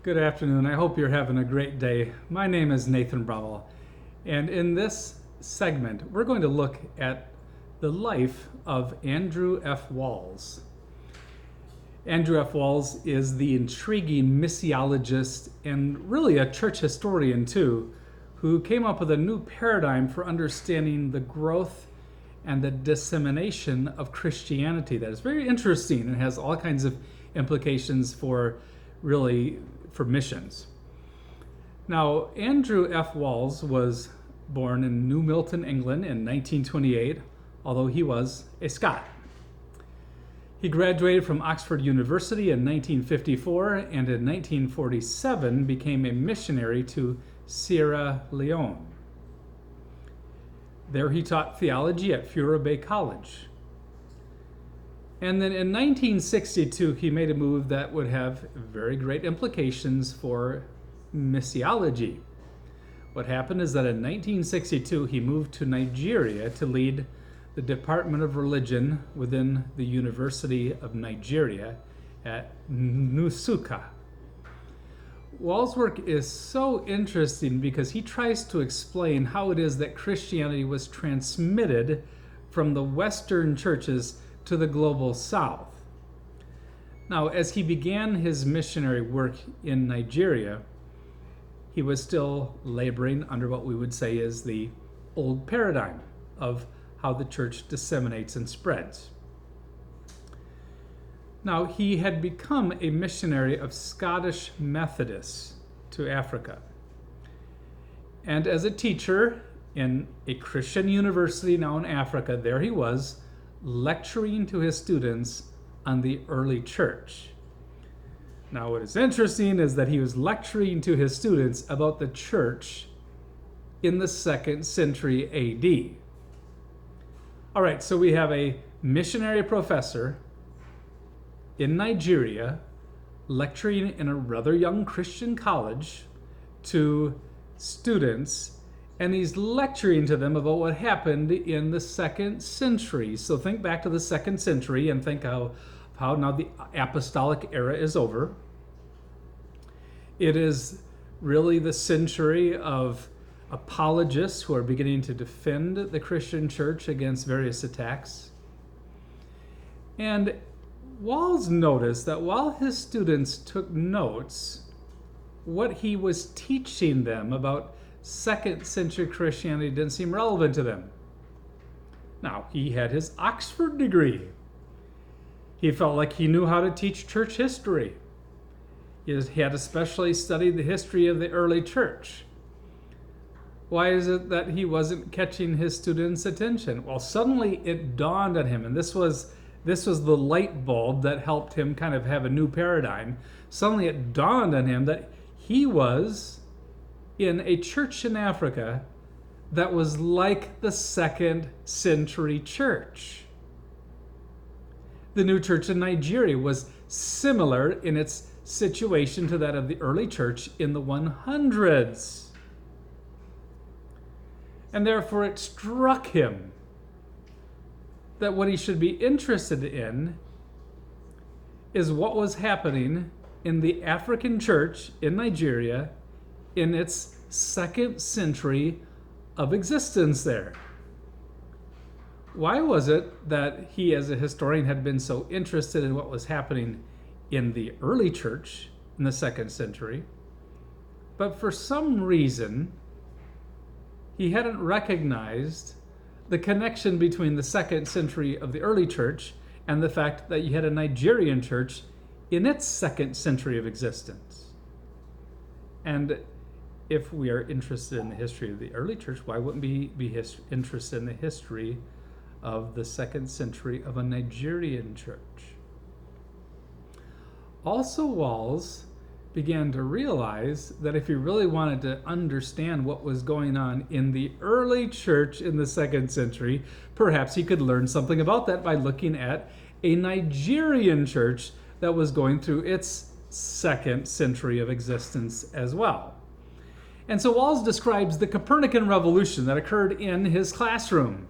Good afternoon. I hope you're having a great day. My name is Nathan Brummel, and in this segment, we're going to look at the life of Andrew F. Walls. Andrew F. Walls is the intriguing missiologist and really a church historian too, who came up with a new paradigm for understanding the growth and the dissemination of Christianity that is very interesting and has all kinds of implications for missions. Now, Andrew F. Walls was born in New Milton, England in 1928, although he was a Scot. He graduated from Oxford University in 1954 and in 1947 became a missionary to Sierra Leone. There he taught theology at Fura Bay College. And then in 1962, he made a move that would have very great implications for missiology. What happened is that in 1962, he moved to Nigeria to lead the Department of Religion within the University of Nigeria at Nsukka. Wall's work is so interesting because he tries to explain how it is that Christianity was transmitted from the Western churches to the global South. Now, as he began his missionary work in Nigeria, he was still laboring under what we would say is the old paradigm of how the church disseminates and spreads. Now, he had become a missionary of Scottish Methodists to Africa. And as a teacher in a Christian university now in Africa, there he was, lecturing to his students on the early church. Now, what is interesting is that he was lecturing to his students about the church in the 2nd century AD. All right, so we have a missionary professor in Nigeria lecturing in a rather young Christian college to students, and he's lecturing to them about what happened in the 2nd century. So think back to the 2nd century and think how now the apostolic era is over. It is really the century of apologists who are beginning to defend the Christian church against various attacks. And Walls noticed that while his students took notes, what he was teaching them about 2nd century Christianity didn't seem relevant to them. Now, he had his Oxford degree. He felt like he knew how to teach church history. He had especially studied the history of the early church. Why is it that he wasn't catching his students' attention? Well, suddenly it dawned on him, and this was the light bulb that helped him kind of have a new paradigm. Suddenly it dawned on him that he was in a church in Africa that was like the 2nd century church. The new church in Nigeria was similar in its situation to that of the early church in the 100s. And therefore it struck him that what he should be interested in is what was happening in the African church in Nigeria in its 2nd century of existence there. Why was it that he, as a historian, had been so interested in what was happening in the early church in the 2nd century, but for some reason he hadn't recognized the connection between the 2nd century of the early church and the fact that you had a Nigerian church in its 2nd century of existence? And if we are interested in the history of the early church, why wouldn't we be interested in the history of the 2nd century of a Nigerian church? Also, Walls began to realize that if he really wanted to understand what was going on in the early church in the 2nd century, perhaps he could learn something about that by looking at a Nigerian church that was going through its 2nd century of existence as well. And so Walls describes the Copernican revolution that occurred in his classroom.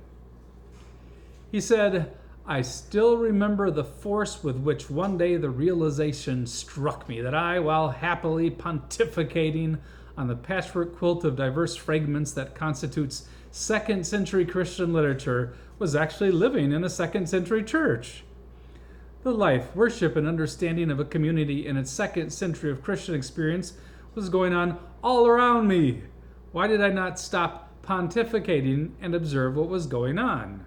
He said, I still remember the force with which one day the realization struck me that I, while happily pontificating on the patchwork quilt of diverse fragments that constitutes second century Christian literature, was actually living in a second century church. The life, worship, and understanding of a community in its second century of Christian experience was going on all around me. Why did I not stop pontificating and observe what was going on?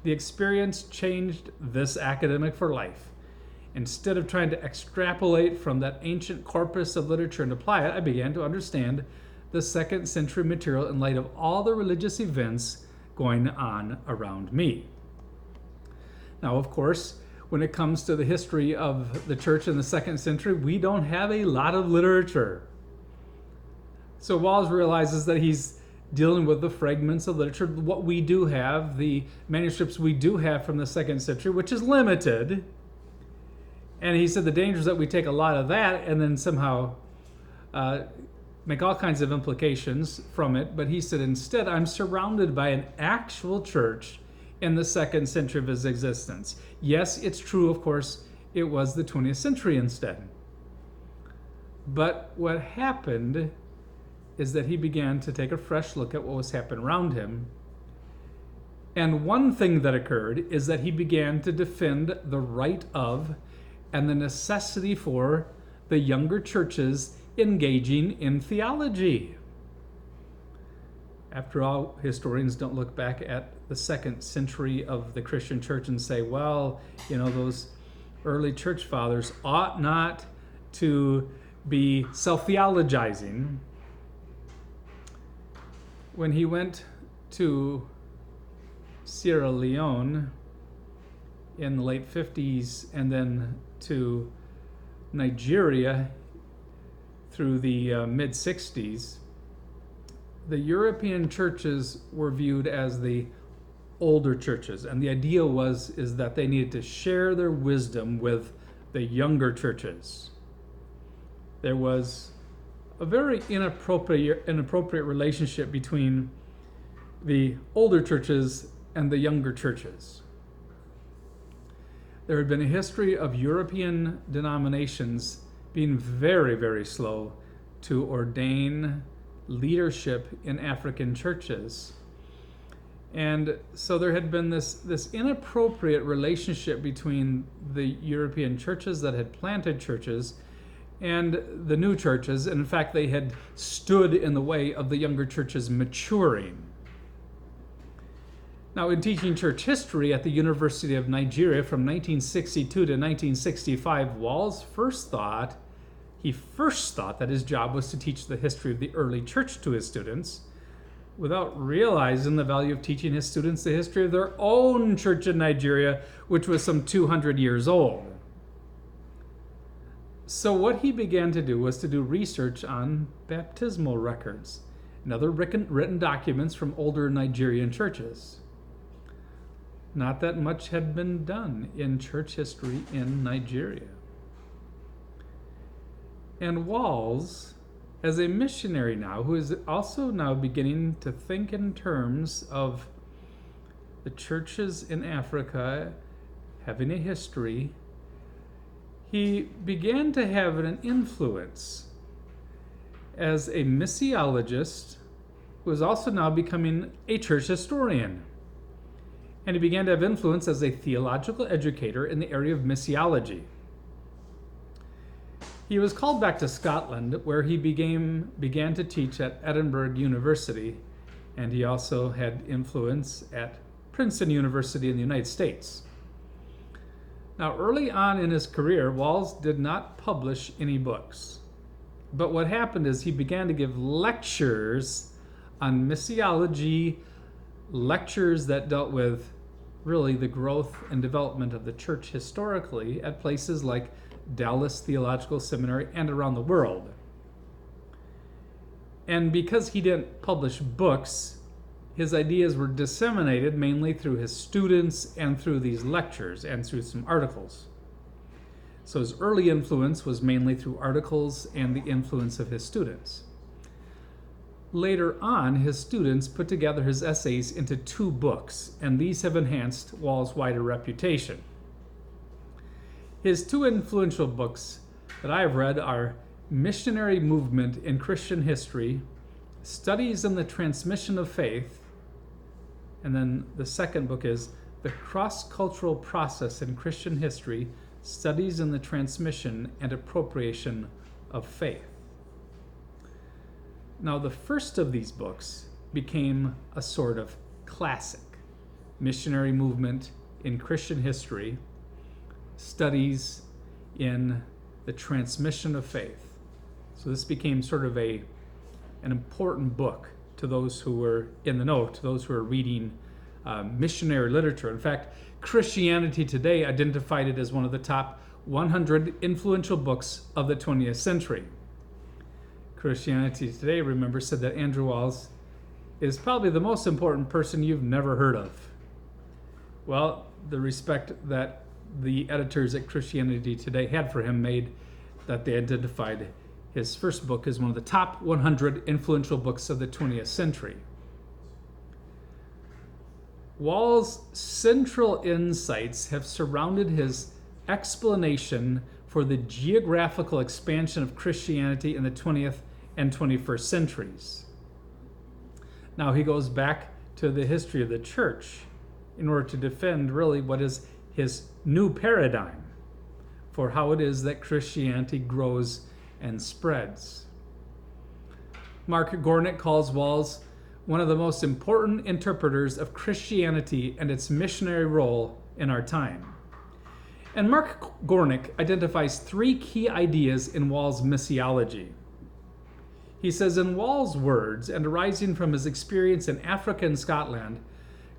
The experience changed this academic for life. Instead of trying to extrapolate from that ancient corpus of literature and apply it, I began to understand the second century material in light of all the religious events going on around me. Now, of course, when it comes to the history of the church in the second century, we don't have a lot of literature. So Walls realizes that he's dealing with the fragments of literature, what we do have, the manuscripts we do have from the second century, which is limited. And he said the danger is that we take a lot of that and then somehow make all kinds of implications from it. But he said, instead, I'm surrounded by an actual church in the second century of his existence. Yes, it's true, of course, it was the 20th century instead. But what happened is that he began to take a fresh look at what was happening around him. And one thing that occurred is that he began to defend the right of and the necessity for the younger churches engaging in theology. After all, historians don't look back at the second century of the Christian church and say, well, those early church fathers ought not to be self-theologizing. When he went to Sierra Leone in the late 50s and then to Nigeria through the mid-60s, the European churches were viewed as the older churches, and the idea is that they needed to share their wisdom with the younger churches. There was a very inappropriate relationship between the older churches and the younger churches. There had been a history of European denominations being very, very slow to ordain leadership in African churches. And so there had been this inappropriate relationship between the European churches that had planted churches and the new churches. And in fact, they had stood in the way of the younger churches maturing. Now, in teaching church history at the University of Nigeria from 1962 to 1965, Walls first thought that his job was to teach the history of the early church to his students, without realizing the value of teaching his students the history of their own church in Nigeria, which was some 200 years old. So what he began to do was to do research on baptismal records and other written documents from older Nigerian churches. Not that much had been done in church history in Nigeria. And Walls, as a missionary now, who is also now beginning to think in terms of the churches in Africa having a history, he began to have an influence as a missiologist who is also now becoming a church historian. And he began to have influence as a theological educator in the area of missiology. He was called back to Scotland, where he began to teach at Edinburgh University, and he also had influence at Princeton University in the United States. Now, early on in his career, Walls did not publish any books. But what happened is he began to give lectures on missiology, lectures that dealt with really the growth and development of the church historically at places like Dallas Theological Seminary and around the world. And because he didn't publish books, his ideas were disseminated mainly through his students and through these lectures and through some articles. So his early influence was mainly through articles and the influence of his students. Later on, his students put together his essays into 2 books, and these have enhanced Wall's wider reputation. His 2 influential books that I have read are Missionary Movement in Christian History, Studies in the Transmission of Faith, and then the second book is The Cross-Cultural Process in Christian History, Studies in the Transmission and Appropriation of Faith. Now, the first of these books became a sort of classic. Missionary Movement in Christian History, Studies in the Transmission of Faith. So this became sort of an important book to those who were in the know, to those who were reading missionary literature. In fact, Christianity Today identified it as one of the top 100 influential books of the 20th century. Christianity Today, remember, said that Andrew Walls is probably the most important person you've never heard of. Well, the respect that the editors at Christianity Today had for him made that they identified his first book as one of the top 100 influential books of the 20th century. Wall's central insights have surrounded his explanation for the geographical expansion of Christianity in the 20th and 21st centuries. Now he goes back to the history of the church in order to defend really what is his new paradigm for how it is that Christianity grows and spreads. Mark Gornick calls Walls one of the most important interpreters of Christianity and its missionary role in our time. And Mark Gornick identifies 3 key ideas in Wall's missiology. He says, in Wall's words, and arising from his experience in Africa and Scotland,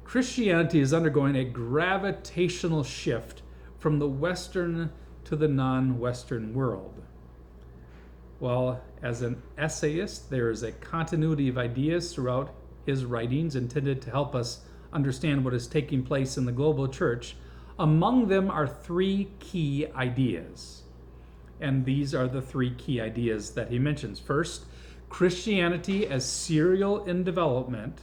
Christianity is undergoing a gravitational shift from the Western to the non-Western world. While as an essayist, there is a continuity of ideas throughout his writings intended to help us understand what is taking place in the global church, among them are 3 key ideas. And these are the 3 key ideas that he mentions. First, Christianity as serial in development.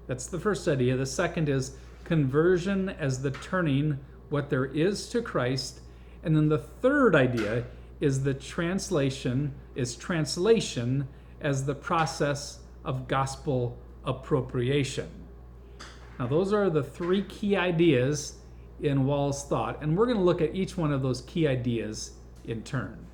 That's the first idea. The second is conversion as the turning what there is to Christ. And then the third idea is translation as the process of gospel appropriation. Now, those are the 3 key ideas in Wall's thought, and we're going to look at each one of those key ideas in turn.